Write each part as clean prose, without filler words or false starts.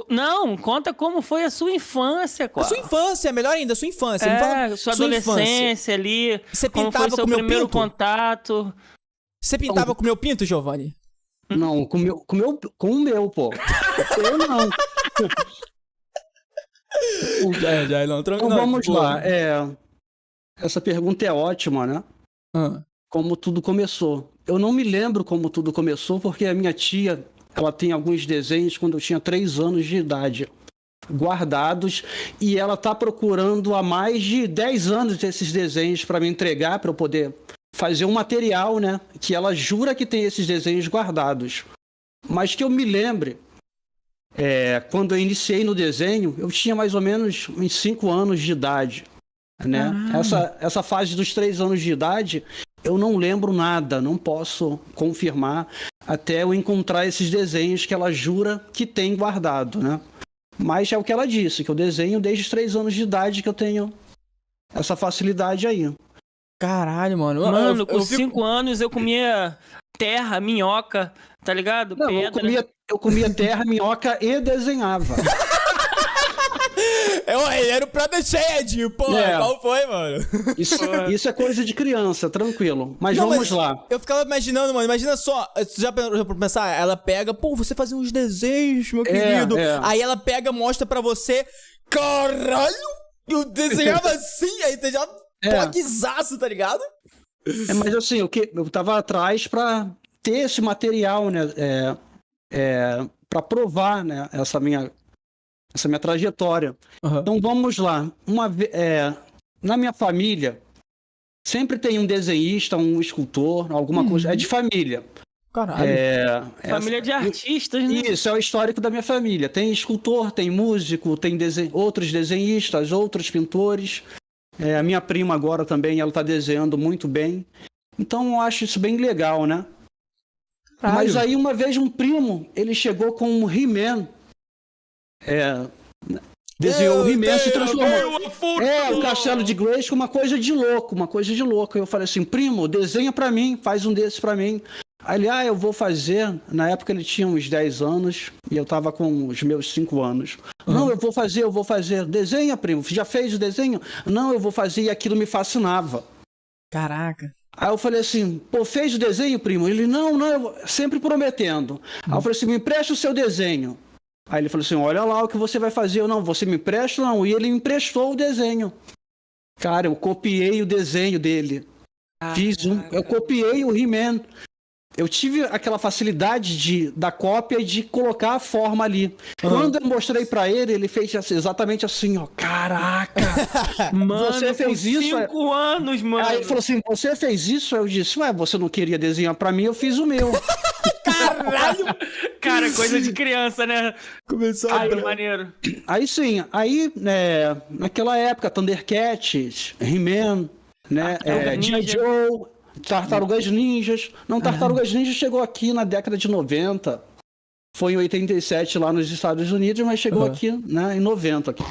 Não, conta como foi a sua infância, A sua infância, melhor ainda, a sua infância. Me fala sua sua infância. adolescência ali. Você como foi pintava seu com meu primeiro pinto? contato. Você pintava com meu pinto, Giovanni? Não, com o meu, pô. Eu não. Já não, Então vamos lá. Essa pergunta é ótima, né? Como tudo começou. Eu não me lembro como tudo começou, porque a minha tia, ela tem alguns desenhos quando eu tinha 3 anos de idade, guardados, e ela tá procurando há mais de 10 anos esses desenhos para me entregar, para eu poder fazer um material, né? Que ela jura que tem esses desenhos guardados. Mas que eu me lembre, quando eu iniciei no desenho, eu tinha mais ou menos uns 5 anos de idade, né? Essa fase dos 3 anos de idade, eu não lembro nada, não posso confirmar até eu encontrar esses desenhos que ela jura que tem guardado, né? Mas é o que ela disse, que eu desenho desde os 3 anos de idade que eu tenho essa facilidade aí. Caralho, mano. Mano, com 5 anos eu comia terra, minhoca, tá ligado? Não, Pedra. eu comia terra, minhoca e desenhava. Ele era o próprio Shed, pô. Qual foi, mano? Isso é coisa de criança, tranquilo. Mas Não, vamos lá. Eu ficava imaginando, mano. Imagina só. Você já parou pra pensar? Ela pega, pô, você fazia uns desenhos, meu querido. Aí ela pega, mostra pra você. Caralho! Eu desenhava assim, aí você já pogzaço, tá ligado? Mas assim, eu tava atrás pra ter esse material, né? Pra provar, né? Essa minha trajetória. Então vamos lá. Na minha família, sempre tem um desenhista, um escultor, alguma coisa. É de família. Caralho. Família de artistas, né? Isso, é o histórico da minha família. Tem escultor, tem músico, tem outros desenhistas, outros pintores. A minha prima agora também, ela tá desenhando muito bem. Então eu acho isso bem legal, né? Caralho. Mas aí uma vez um primo, ele chegou com um He-Man. Desenhou o He-Man, se transformou. O Castelo de Grayskull, uma coisa de louco. Eu falei assim, primo, desenha pra mim, faz um desses pra mim. Aí ele, eu vou fazer. Na época ele tinha uns 10 anos e eu tava com os meus 5 anos. Não, eu vou fazer. Desenha, primo, já fez o desenho? Não, eu vou fazer, e aquilo me fascinava. Caraca. Aí eu falei assim, pô, fez o desenho, primo? Ele, não, sempre prometendo. Aí eu falei assim, me empresta o seu desenho. Aí ele falou assim, olha lá o que você vai fazer. Eu, não, você me empresta? Não. E ele me emprestou o desenho. Cara, eu copiei o desenho dele. Eu copiei o He-Man. Eu tive aquela facilidade da cópia e de colocar a forma ali. Quando eu mostrei pra ele, ele fez exatamente assim, ó. Caraca! Mano, você fez isso? 5 anos, mano. Aí ele falou assim, você fez isso? Eu disse, você não queria desenhar pra mim, eu fiz o meu. Caralho! Cara, coisa de criança, né? Começou maneiro. Aí sim, naquela época, Thundercats, He-Man, né? G.I. Joe, Tartarugas Ninjas. Não, Tartarugas Ninjas chegou aqui na década de 90. Foi em 87 lá nos Estados Unidos, mas chegou aqui, né, em 90 aqui.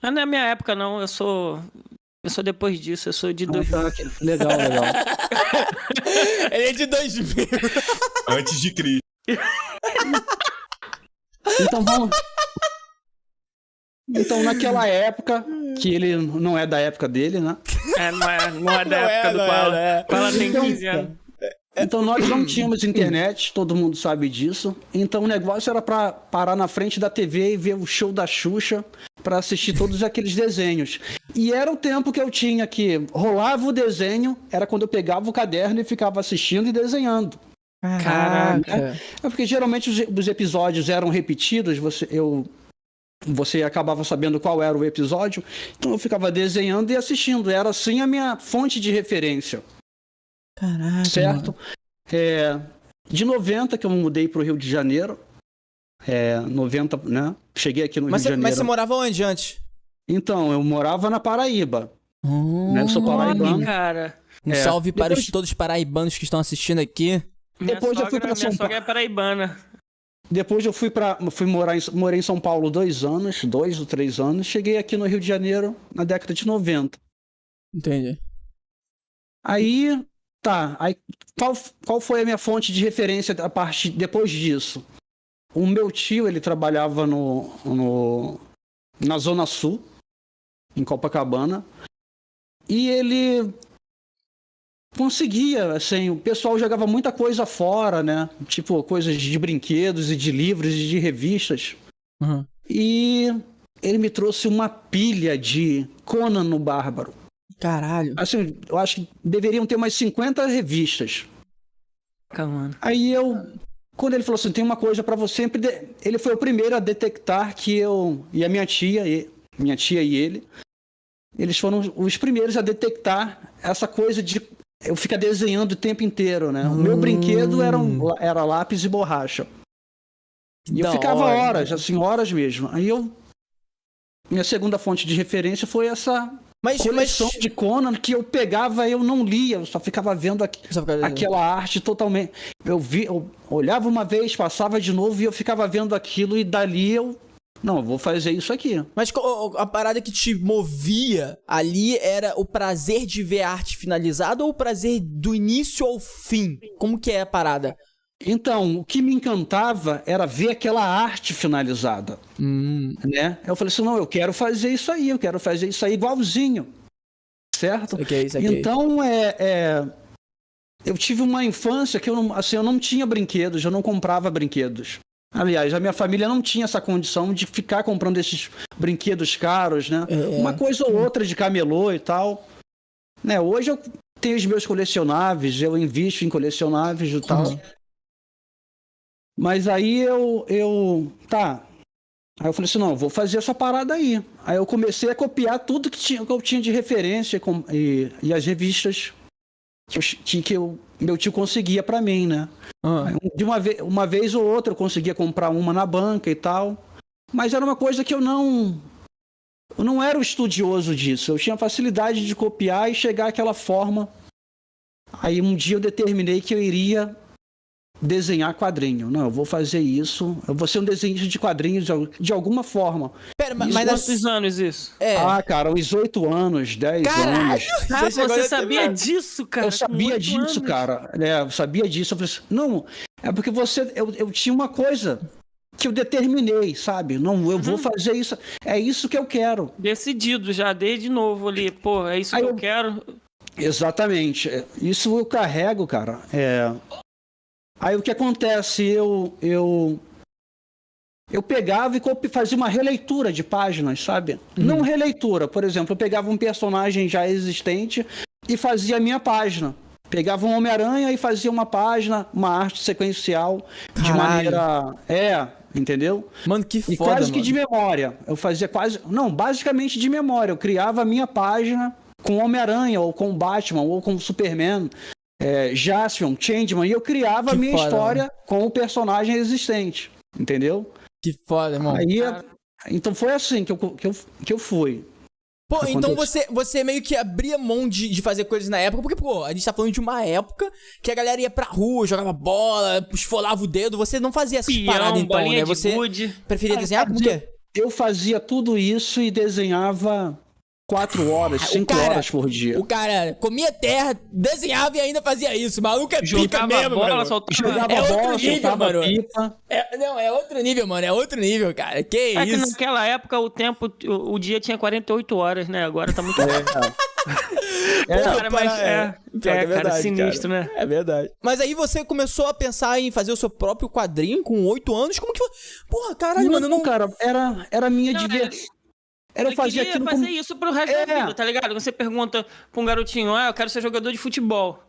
Não é minha época, não. Eu sou depois disso, eu sou de 2000. Legal. Ele é de 2000. Antes de Cristo. Então, naquela época, que ele não é da época dele, né? Não é da época do Koala. Koala tem 15 anos. Então, nós não tínhamos internet, todo mundo sabe disso. Então, o negócio era pra parar na frente da TV e ver o show da Xuxa pra assistir todos aqueles desenhos. E era o tempo que eu tinha que rolava o desenho, era quando eu pegava o caderno e ficava assistindo e desenhando. Caraca. Porque geralmente os episódios eram repetidos, você acabava sabendo qual era o episódio, então eu ficava desenhando e assistindo. Era assim a minha fonte de referência. Caraca. Certo? De 90 que eu mudei pro Rio de Janeiro. 90, né? Cheguei aqui no Rio de Janeiro. Mas você morava onde antes? Então, eu morava na Paraíba. Né? Eu sou paraibano. Cara. Um salve para todos os paraibanos que estão assistindo aqui. Depois eu fui pra São Paulo. Minha sogra é paraibana. Depois eu morei em São Paulo 2 ou 3 anos. Cheguei aqui no Rio de Janeiro na década de 90. Entendi. Aí, tá. Aí, qual foi a minha fonte de referência depois disso? o meu tio, ele trabalhava na Zona Sul, em Copacabana, e ele conseguia, assim, o pessoal jogava muita coisa fora, né? Tipo, coisas de brinquedos e de livros e de revistas. Uhum. E ele me trouxe uma pilha de Conan o Bárbaro. Caralho. Assim, eu acho que deveriam ter umas 50 revistas. Mano. Aí quando ele falou assim, tem uma coisa pra você, ele foi o primeiro a detectar que eu e a minha tia e ele, eles foram os primeiros a detectar essa coisa de eu ficar desenhando o tempo inteiro, né? O meu brinquedo era lápis e borracha. E eu ficava horas, assim, horas mesmo. Aí minha segunda fonte de referência foi essa coleção de Conan que eu pegava, eu não lia, eu só ficava vendo aquela arte totalmente. Eu olhava uma vez, passava de novo e eu ficava vendo aquilo e dali eu vou fazer isso aqui. Mas a parada que te movia ali era o prazer de ver a arte finalizada ou o prazer do início ao fim? Como que é a parada? Então, o que me encantava era ver aquela arte finalizada, né? Eu falei assim, não, eu quero fazer isso aí igualzinho, certo? Okay. Então, eu tive uma infância que eu não tinha brinquedos, eu não comprava brinquedos. Aliás, a minha família não tinha essa condição de ficar comprando esses brinquedos caros, né? Uma coisa ou outra de camelô e tal. Né? Hoje eu tenho os meus colecionáveis, eu invisto em colecionáveis e tal. Mas aí Tá. Aí eu falei assim, não, eu vou fazer essa parada aí. Aí eu comecei a copiar tudo que eu tinha de referência e as revistas que meu tio conseguia pra mim, né? De uma vez ou outra eu conseguia comprar uma na banca e tal. Mas era uma coisa que eu não era o estudioso disso. Eu tinha facilidade de copiar e chegar àquela forma. Aí um dia eu determinei que eu iria desenhar quadrinho. Não, eu vou fazer isso. Eu vou ser um desenhista de quadrinhos de alguma forma. Pera, mas quantos anos isso? Cara, uns 8 anos, 10 anos. Você sabia disso, cara? Eu sabia disso, cara. Eu sabia disso. Eu falei assim, não, é porque eu tinha uma coisa que eu determinei, sabe? Não, eu vou fazer isso. É isso que eu quero. Decidido já, desde novo ali. Pô, é isso que eu quero. Exatamente. Isso eu carrego, cara. Aí o que acontece? Eu pegava e fazia uma releitura de páginas, sabe? Não releitura, por exemplo, eu pegava um personagem já existente e fazia a minha página. Pegava um Homem-Aranha e fazia uma página, uma arte sequencial de maneira... entendeu? Mano, que foda, e quase que de memória. Eu fazia basicamente de memória. Eu criava a minha página com Homem-Aranha, ou com Batman, ou com Superman... Jaspion, Changeman, e eu criava a minha história com o personagem existente, entendeu? Que foda, irmão. Então foi assim que eu fui. Pô, então você meio que abria mão de fazer coisas na época, porque, pô, a gente tá falando de uma época que a galera ia pra rua, jogava bola, esfolava o dedo, você não fazia essas paradas então, né? Você preferia desenhar? Como que é? Eu fazia tudo isso e desenhava 4 horas, 5 horas por dia. O cara comia terra, desenhava e ainda fazia isso. O maluco é pica mesmo, mano. Jogava bola, soltava pipa. É outro nível, mano. É outro nível, cara. Que isso? Que naquela época o dia tinha 48 horas, né? Agora tá muito... Cara, sinistro, cara. Né? É verdade. Mas aí você começou a pensar em fazer o seu próprio quadrinho com 8 anos? Como que foi? Porra, caralho, mano. Não, cara, era minha diversão. Ele queria fazer isso pro resto da vida, tá ligado? Você pergunta pra um garotinho, eu quero ser jogador de futebol.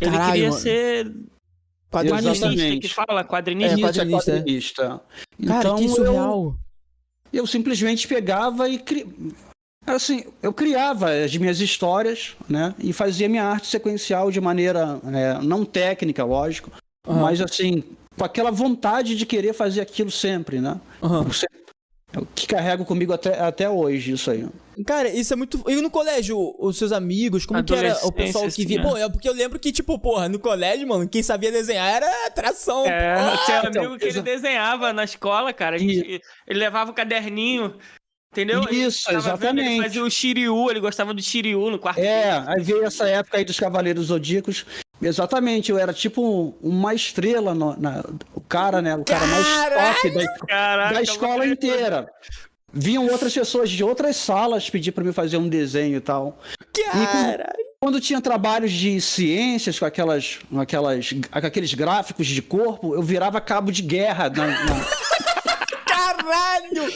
Ele queria ser... Quadrinista, que fala? Quadrinista. Cara, então, que surreal. Eu simplesmente pegava e... Assim, eu criava as minhas histórias, né? E fazia minha arte sequencial de maneira não técnica, lógico. Mas, assim, com aquela vontade de querer fazer aquilo sempre, né? É o que carrego comigo até hoje, isso aí. Cara, isso é muito... E no colégio, os seus amigos, como que era o pessoal que via? Pô, porque eu lembro que, tipo, porra, no colégio, mano, quem sabia desenhar era atração. Tinha um amigo que ele desenhava na escola, cara. Ele levava o caderninho, entendeu? Isso, exatamente. Ele fazia o Shiryu, ele gostava do Shiryu no quarto. Aí veio essa época aí dos Cavaleiros Zodíacos. Exatamente, eu era tipo uma estrela, o cara, né? O cara mais top da escola inteira. Vinham outras pessoas de outras salas pedir pra me fazer um desenho e tal. Caralho! Quando tinha trabalhos de ciências com aqueles gráficos de corpo, eu virava cabo de guerra Caralho!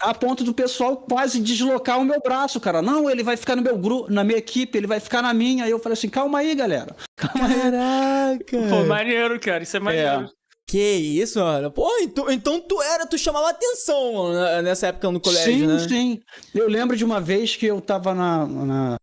A ponto do pessoal quase deslocar o meu braço, cara. Não, ele vai ficar no meu grupo, na minha equipe, ele vai ficar na minha. Aí eu falei assim, calma aí, galera. Caraca! Pô, maneiro, cara. Isso é maneiro. Que isso, mano? Pô, então tu chamava atenção, mano, nessa época no colégio, né? Sim. Eu lembro de uma vez que eu tava na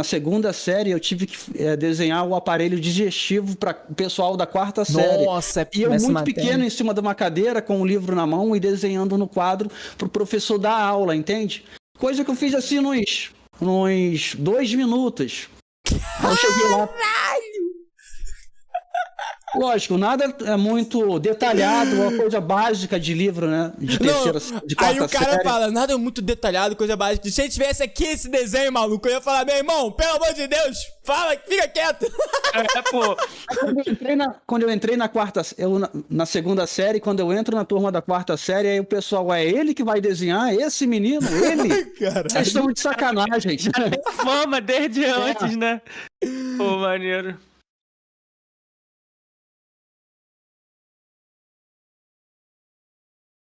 segunda série, eu tive que desenhar o aparelho digestivo para o pessoal da quarta série. Nossa, e eu muito pequeno em cima de uma cadeira com um livro na mão e desenhando no quadro pro professor dar aula, entende? Coisa que eu fiz assim nos 2 minutos. Eu cheguei lá. Lógico, nada é muito detalhado, uma coisa básica de livro, né? De terceira, de quarta série. Aí o cara fala, nada é muito detalhado, coisa básica. Se ele tivesse aqui esse desenho, maluco, eu ia falar, meu irmão, pelo amor de Deus, fala, fica quieto. Pô. Quando eu entrei na segunda série, quando eu entro na turma da quarta série, aí o pessoal, é ele que vai desenhar? Esse menino? Ele? Vocês estão de sacanagem. Fama desde antes, né? Pô, maneiro.